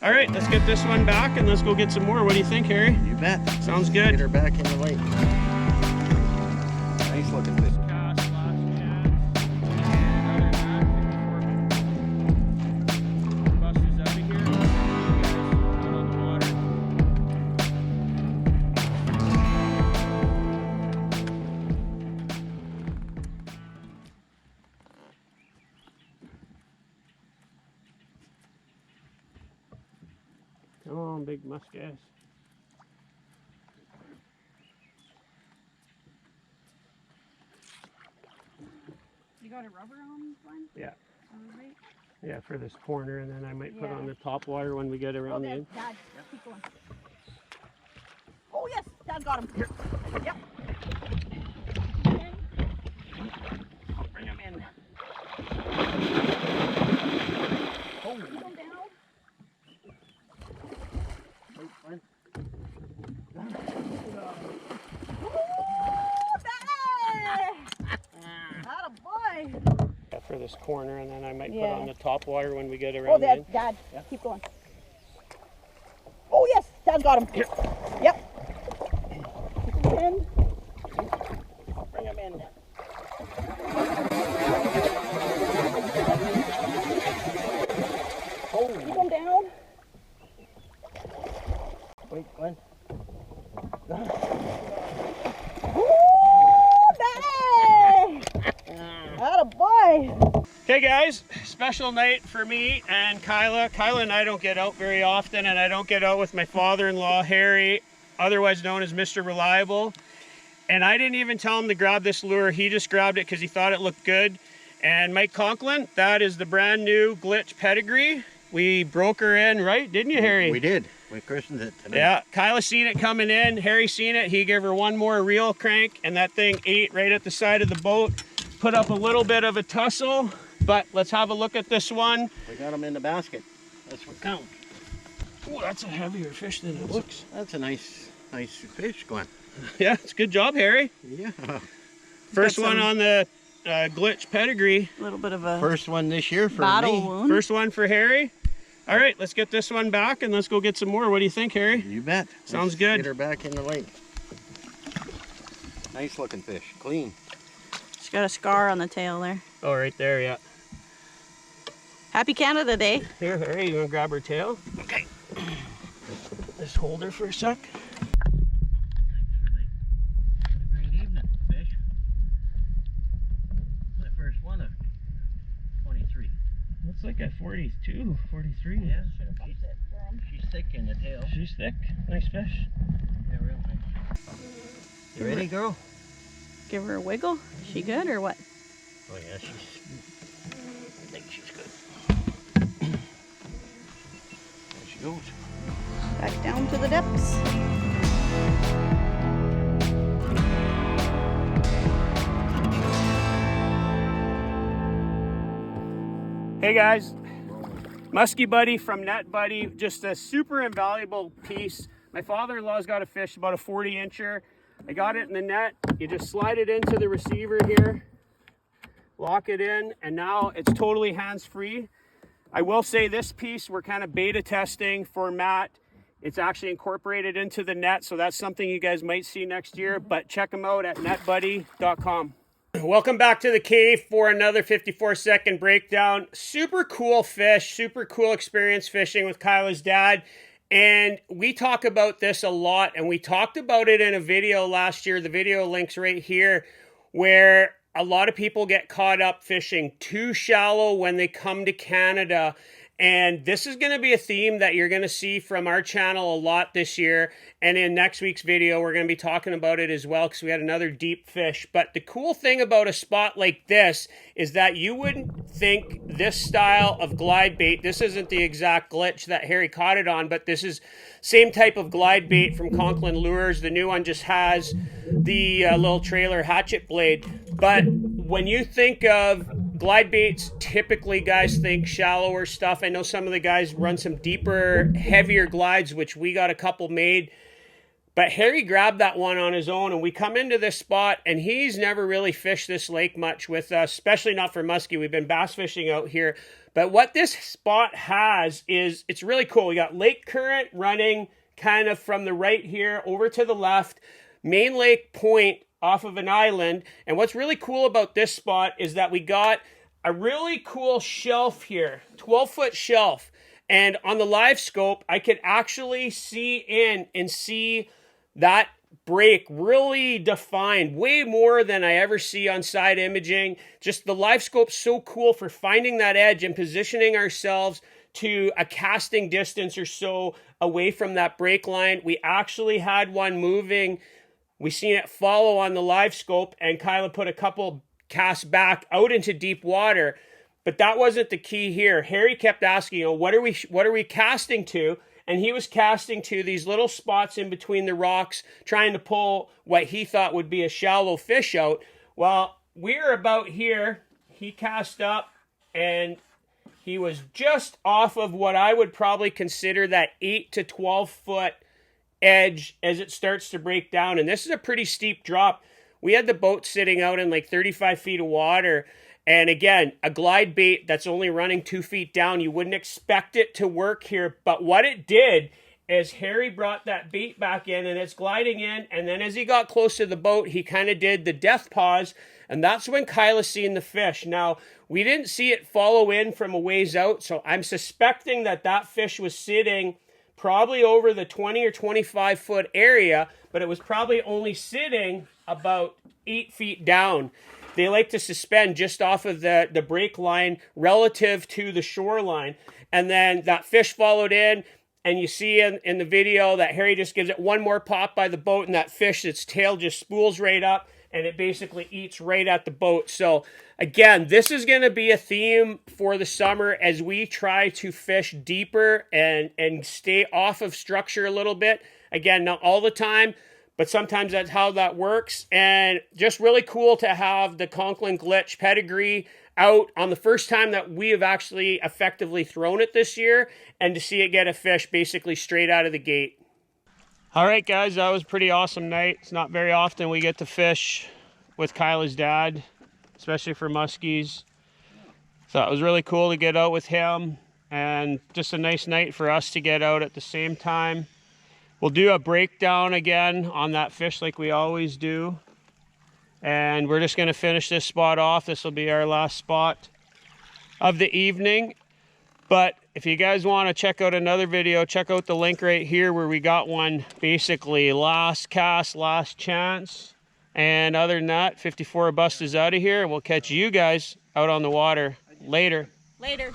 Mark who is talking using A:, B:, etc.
A: All right, let's get this one back and let's go get some more. What do you think, Harry?
B: You bet.
A: Sounds good.
B: Get her back in the lake. Nice looking fish.
A: Come on, big musky ass.
C: You got a rubber on one?
A: Yeah.
C: Right?
A: Yeah, for this corner, and then I might put
C: Yeah.
A: on the top water when we get around the end.
C: Dad, keep going. Oh yes, Dad got him. Here. Yep. Okay.
A: I'll bring him in.
C: Oh, keep him down.
A: Yeah, for this corner, and then I might put
C: Yeah.
A: on the top water when we get around
C: Oh,
A: the end.
C: Dad, keep going. Oh yes, Dad got him.
A: Here.
C: Yep. Keep him in.
A: I'll bring him in.
C: Oh, keep him down.
B: Wait, Glenn.
C: Attaboy!
A: Okay guys, special night for me and Kyla. Kyla and I don't get out very often, and I don't get out with my father-in-law, Harry, otherwise known as Mr. Reliable. And I didn't even tell him to grab this lure. He just grabbed it because he thought it looked good. And Mike Conklyn, that is the brand new Glitch Pedigree. We broke her in, right? Didn't you, Harry?
B: We did. We christened it today.
A: Yeah, Kyla seen it coming in. Harry seen it. He gave her one more reel crank, and that thing ate right at the side of the boat. Put up a little bit of a tussle, but let's have a look at this one.
B: We got them in the basket. That's what counts.
A: Oh, that's a heavier fish than it looks.
B: That's a nice fish, Glenn.
A: Yeah, it's a good job, Harry.
B: Yeah.
A: First one on the Glitch Pedigree.
C: A little bit of a
B: First one this year for
C: battle
B: me.
C: wound.
A: First one for Harry. All right, let's get this one back and let's go get some more. What do you think, Harry?
B: You bet.
A: Sounds
B: Let's
A: good.
B: Get her back in the lake. Nice looking fish. Clean.
C: She's got a scar on the tail there.
A: Oh, right there, yeah.
C: Happy Canada Day.
A: Here, Harry, you want to grab her tail? Okay. Just hold her for a sec.
B: Thanks for the great evening, fish. My first one of 23.
A: Looks like a 42, 43.
B: Yeah, she's thick in the tail.
A: She's thick. Nice fish.
B: Yeah, real nice. You ready, girl?
C: Give her a wiggle. She good or what?
B: Oh yeah, I think she's good. There she goes.
C: Back down to the depths.
A: Hey guys, Musky Buddy from Net Buddy, just a super invaluable piece. My father-in-law's got a fish, about a 40-incher. I got it in the net. You just slide it into the receiver here, lock it in, and now it's totally hands-free. I will say this piece, we're kind of beta testing for Matt. It's actually incorporated into the net, so that's something you guys might see next year, but check them out at netbuddy.com. Welcome back to the cave for another 54-second breakdown. Super cool fish, super cool experience fishing with Kyla's dad. And we talk about this a lot, and we talked about it in a video last year. The video link's right here, where a lot of people get caught up fishing too shallow when they come to Canada. And this is going to be a theme that you're going to see from our channel a lot this year. And in next week's video, we're going to be talking about it as well, because we had another deep fish. But the cool thing about a spot like this is that you wouldn't think this style of glide bait, this isn't the exact Glitch that Harry caught it on, but this is same type of glide bait from Conklyn Lures. The new one just has the little trailer hatchet blade. But when you think of glide baits, typically guys think shallower stuff. I know some of the guys run some deeper, heavier glides, which we got a couple made. But Harry grabbed that one on his own, and we come into this spot, and he's never really fished this lake much with us, especially not for muskie. We've been bass fishing out here. But what this spot has is, it's really cool. We got lake current running kind of from the right here over to the left, main lake point off of an island. And what's really cool about this spot is that we got a really cool shelf here, 12-foot shelf. And on the live scope, I could actually see in and see that break really defined, way more than I ever see on side imaging. Just the live scope's so cool for finding that edge and positioning ourselves to a casting distance or so away from that break line. We actually had one moving. We seen it follow on the live scope, and Kyla put a couple casts back out into deep water. But that wasn't the key here. Harry kept asking, what are we casting to? And he was casting to these little spots in between the rocks, trying to pull what he thought would be a shallow fish out. Well, we're about here. He cast up, and he was just off of what I would probably consider that 8 to 12 foot edge as it starts to break down. And this is a pretty steep drop. We had the boat sitting out in like 35 feet of water. And again, a glide bait that's only running 2 feet down, you wouldn't expect it to work here. But what it did is Harry brought that bait back in, and it's gliding in. And then as he got close to the boat, he kind of did the death pause. And that's when Kyla seen the fish. Now, we didn't see it follow in from a ways out. So I'm suspecting that that fish was sitting probably over the 20 or 25 foot area, but it was probably only sitting about 8 feet down. They like to suspend just off of the break line relative to the shoreline. And then that fish followed in, and you see in the video that Harry just gives it one more pop by the boat, and that fish, its tail just spools right up, and it basically eats right at the boat. So again, this is going to be a theme for the summer as we try to fish deeper and stay off of structure a little bit. Again, not all the time, but sometimes that's how that works. And just really cool to have the Conklyn Glitch Pedigree out on the first time that we have actually effectively thrown it this year, and to see it get a fish basically straight out of the gate. All right, guys, that was a pretty awesome night. It's not very often we get to fish with Kyla's dad, especially for muskies. So it was really cool to get out with him, and just a nice night for us to get out at the same time. We'll do a breakdown again on that fish like we always do. And we're just going to finish this spot off. This will be our last spot of the evening. But if you guys want to check out another video, check out the link right here where we got one basically last cast, last chance. And other than that, 54 Bust is out of here, and we'll catch you guys out on the water later.
C: Later.